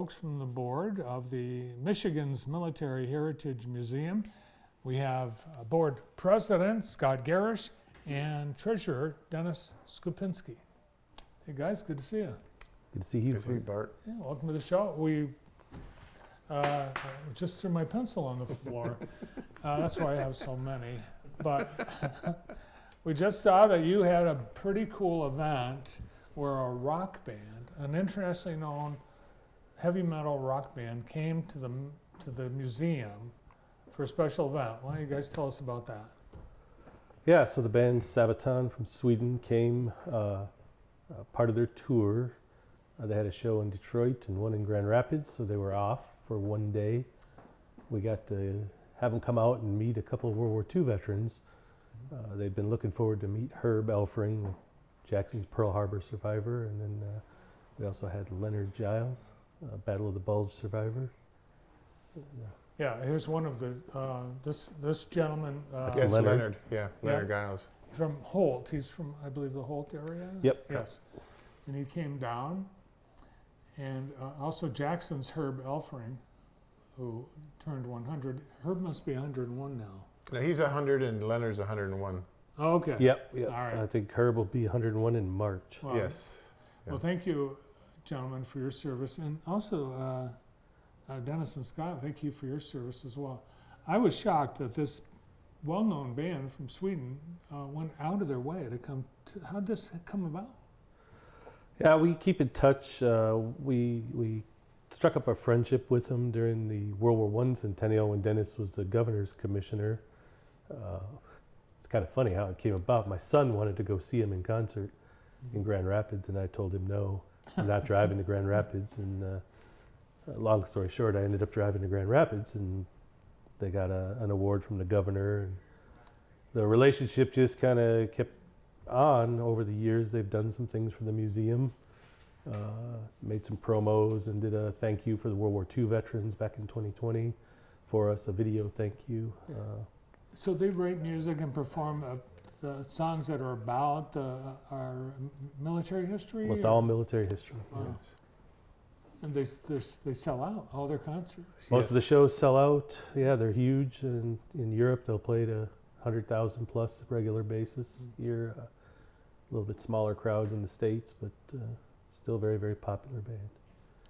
Folks from the board of the Michigan's Military Heritage Museum. We have board president Scott Garish and treasurer Dennis Skupinski. Hey guys, good to see you. Good to see you. Good to see you, Bart. Yeah, welcome to the show. We just threw my pencil on the floor. That's why I have so many. But we just saw that you had a pretty cool event where a rock band, an internationally known heavy metal rock band, came to the museum for a special event. Why don't you guys tell us about that? Yeah, so the band Sabaton from Sweden came, part of their tour. They had a show in Detroit and one in Grand Rapids, so they were off for one day. We got to have them come out and meet a couple of World War II veterans. They've been looking forward to meet Herb Elfring, Jackson's Pearl Harbor survivor, and then we also had Leonard Giles, Battle of the Bulge survivor. Yeah, here's one of the this gentleman. Yes, Leonard. Leonard. Yeah, Leonard Giles. From Holt. He's from, I believe, the Holt area. Yep. Yes. And he came down, and also Jackson's Herb Elfring, who turned 100. Herb must be 101 now. No, he's 100 and Leonard's 101. Oh, okay. Yep. All right. I think Herb will be 101 in March. Well, Yes. Well, Yes. thank you, gentlemen, for your service, and also Dennis and Scott, thank you for your service as well. I was shocked that this well-known band from Sweden went out of their way to come to. How'd this come about? Yeah, we keep in touch. We struck up a friendship with them during the World War I centennial when Dennis was the governor's commissioner. It's kind of funny how it came about. My son wanted to go see him in concert in Grand Rapids, and I told him no, I'm not driving to Grand Rapids. And long story short, I ended up driving to Grand Rapids, and they got an award from the governor. And the relationship just kind of kept on over the years. They've done some things for the museum, made some promos, and did a thank you for the World War II veterans back in 2020 for us, a video thank you. So they write music and perform the songs that are about our military history? Almost all military history. Wow. Yes. And they sell out all their concerts. Most Yes. of the shows sell out. Yeah, they're huge. And in Europe, they'll play to 100,000 plus regular basis here. A little bit smaller crowds in the States, but still very, very popular band.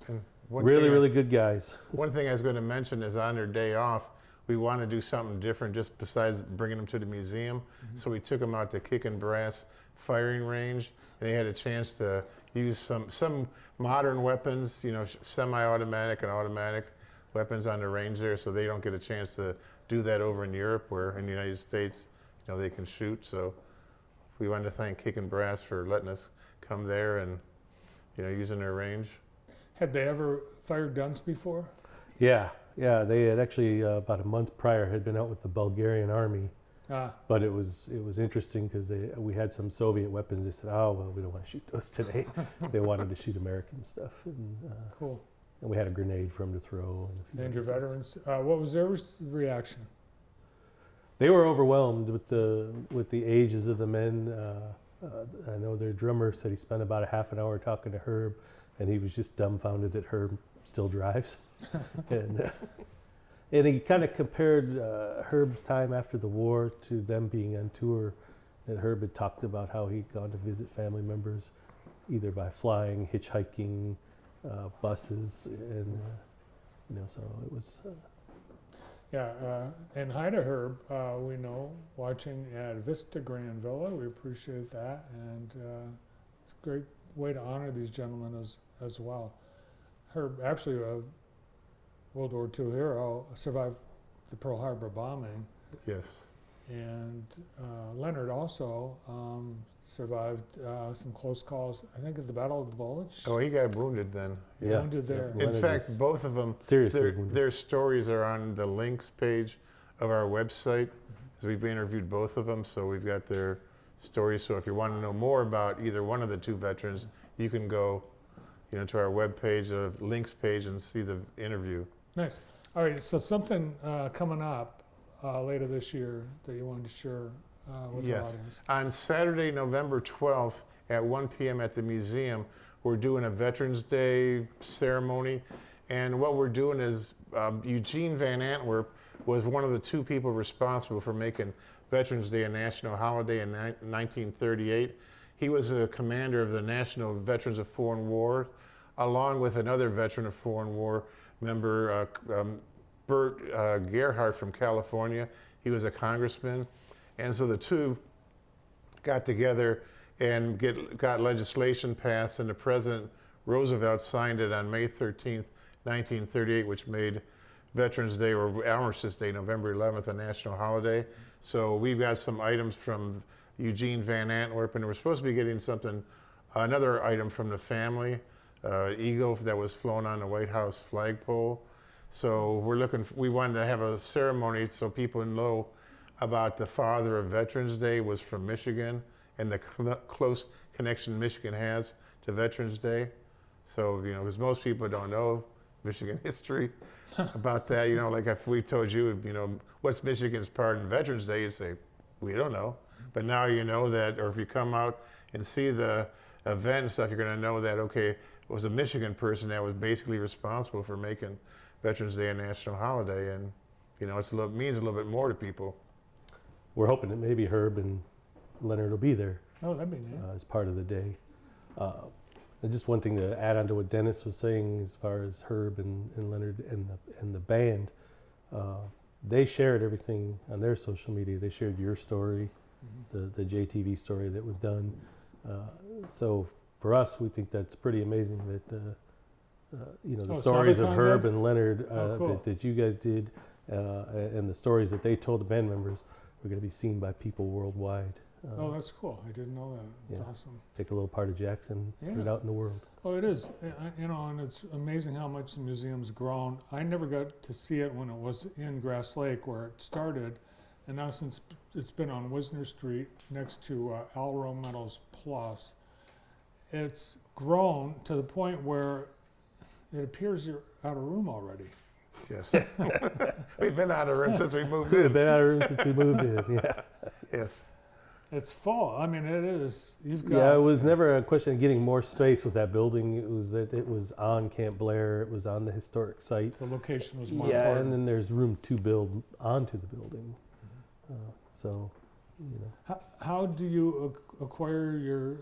And one Really, thing really good guys. One thing I was going to mention is on their day off, we want to do something different just besides bringing them to the museum. So we took them out to Kick and Brass firing range. And they had a chance to use some modern weapons, you know, semi-automatic and automatic weapons on the range there, so they don't get a chance to do that over in Europe, where in the United States, you know, they can shoot. So we wanted to thank Kick and Brass for letting us come there and, you know, using their range. Had they ever fired guns before? Yeah, they had actually about a month prior had been out with the Bulgarian army. But it was interesting because we had some Soviet weapons. They said, "Oh well, we don't want to shoot those today." They wanted to shoot American stuff, and Cool. we had a grenade for them to throw. And a few And your other things. veterans, what was their reaction? They were overwhelmed with the ages of the men. I know their drummer said he spent about a half an hour talking to Herb, and he was just dumbfounded that Herb still drives. And he kind of compared Herb's time after the war to them being on tour. And Herb had talked about how he'd gone to visit family members, either by flying, hitchhiking, buses, and you know. So it was. Yeah, and hi to Herb, we know, watching at Vista Grand Villa. We appreciate that, and it's a great way to honor these gentlemen as well. Herb, actually a World War II hero, survived the Pearl Harbor bombing, Yes. and Leonard also survived some close calls, I think at the Battle of the Bulge. Oh, he got wounded then. Yeah. Wounded there. Yeah. In Leonard fact, was both of them, Seriously wounded. their stories are on the links page of our website. So we've interviewed both of them, so we've got their stories. So if you want to know more about either one of the two veterans, you can go, you know, to our webpage, links page, and see the interview. Nice. All right, so something coming up later this year that you wanted to share with our Yes. audience. On Saturday, November 12th at 1 p.m. at the museum, we're doing a Veterans Day ceremony, And what we're doing is Eugene Van Antwerp was one of the two people responsible for making Veterans Day a national holiday in 1938. He was a commander of the National Veterans of Foreign War, along with another veteran of foreign war member, Bert Gerhardt from California. He was a congressman. And so the two got together and got legislation passed, and the President Roosevelt signed it on May 13th, 1938, which made Veterans Day, or Armistice Day, November 11th, a national holiday. So we've got some items from Eugene Van Antwerp, and we're supposed to be getting something, another item from the family, eagle that was flown on the White House flagpole. So we wanted to have a ceremony so people know about the father of Veterans Day was from Michigan, and the close connection Michigan has to Veterans Day. So, you know, because most people don't know Michigan history about that. You know, like if we told you, you know, what's Michigan's part in Veterans Day, you'd say, we don't know. But now you know that, or if you come out and see the event and stuff, you're going to know that, okay, it was a Michigan person that was basically responsible for making Veterans Day a national holiday. And, you know, means a little bit more to people. We're hoping that maybe Herb and Leonard will be there Oh, that'd be neat. as part of the day. And just one thing to add on to what Dennis was saying, as far as Herb and Leonard and the band, they shared everything on their social media. They shared your story, the JTV story that was done. So for us, we think that's pretty amazing that you know, the Oh, stories of Sabaton Herb did? and Leonard Oh, cool. that you guys did, and the stories that they told the band members are going to be seen by people worldwide. Oh, that's cool. I didn't know that. It's yeah. awesome. Take a little part of Jackson, put it Yeah. out in the world. Oh, it is. You know, and it's amazing how much the museum's grown. I never got to see it when it was in Grass Lake where it started. And now since it's been on Wisner Street next to Alro Metals Plus, it's grown to the point where it appears you're out of room already. Yes. We've been out of room since we moved We've in. been out of room since we moved in. Yeah. Yes. It's full. I mean, it is. You've got. Yeah, it was never a question of getting more space with that building. It was that it was on Camp Blair. It was on the historic site. The location was more Yeah, important. and then there's room to build onto the building. So, you know, How do you acquire your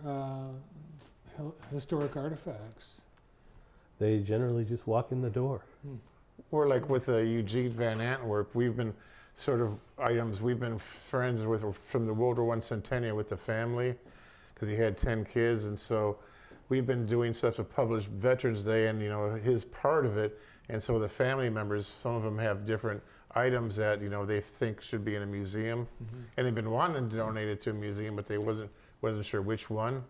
historic artifacts? they generally just walk in the door. We're like with Eugene Van Antwerp, we've been we've been friends with from the World War I centennial with the family, because he had 10 kids, and so we've been doing stuff to publish Veterans Day and, you know, his part of it, and so the family members, some of them have different items that, you know, they think should be in a museum, and they've been wanting to donate it to a museum, but they wasn't sure which one,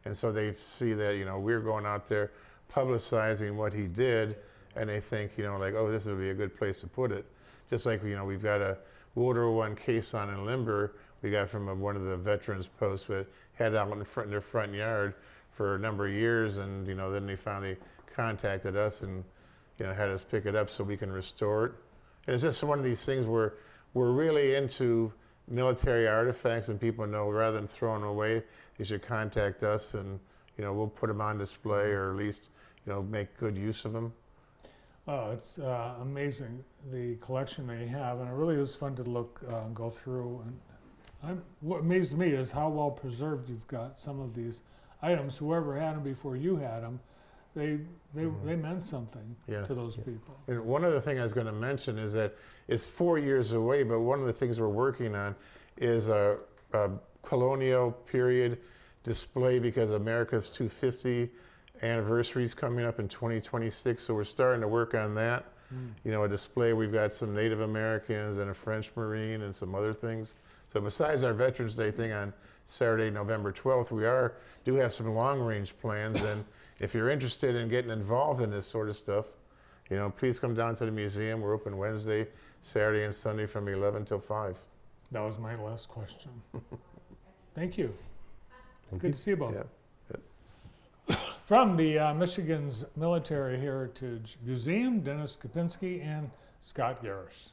and so they see that, you know, we're going out there publicizing what he did, and they think, you know, like, oh, this would be a good place to put it. Just like, you know, we've got a World War I caisson in Limber we got from one of the veterans posts, but had it out in their front yard for a number of years, and, you know, then they finally contacted us and, you know, had us pick it up so we can restore it. And it's just one of these things where we're really into military artifacts, and people know rather than throwing them away, they should contact us, and, you know, we'll put them on display, or at least, you know, make good use of them. Oh, it's amazing, the collection they have, and it really is fun to look and go through. And what amazed me is how well preserved you've got some of these items. Whoever had them before you had them, they meant something Yes. to those people. And one other thing I was going to mention is that it's 4 years away, but one of the things we're working on is a colonial period display, because America's 250 anniversary is coming up in 2026, so we're starting to work on that. You know, a display, we've got some Native Americans and a French Marine and some other things. So besides our Veterans Day thing on Saturday, November 12th, we do have some long-range plans, and if you're interested in getting involved in this sort of stuff, you know, please come down to the museum. We're open Wednesday, Saturday, and Sunday from 11 till 5. That was my last question. Thank you. Thank Good you. to see you both. Yeah. From the Michigan's Military Heritage Museum, Dennis Kopinski and Scott Garish.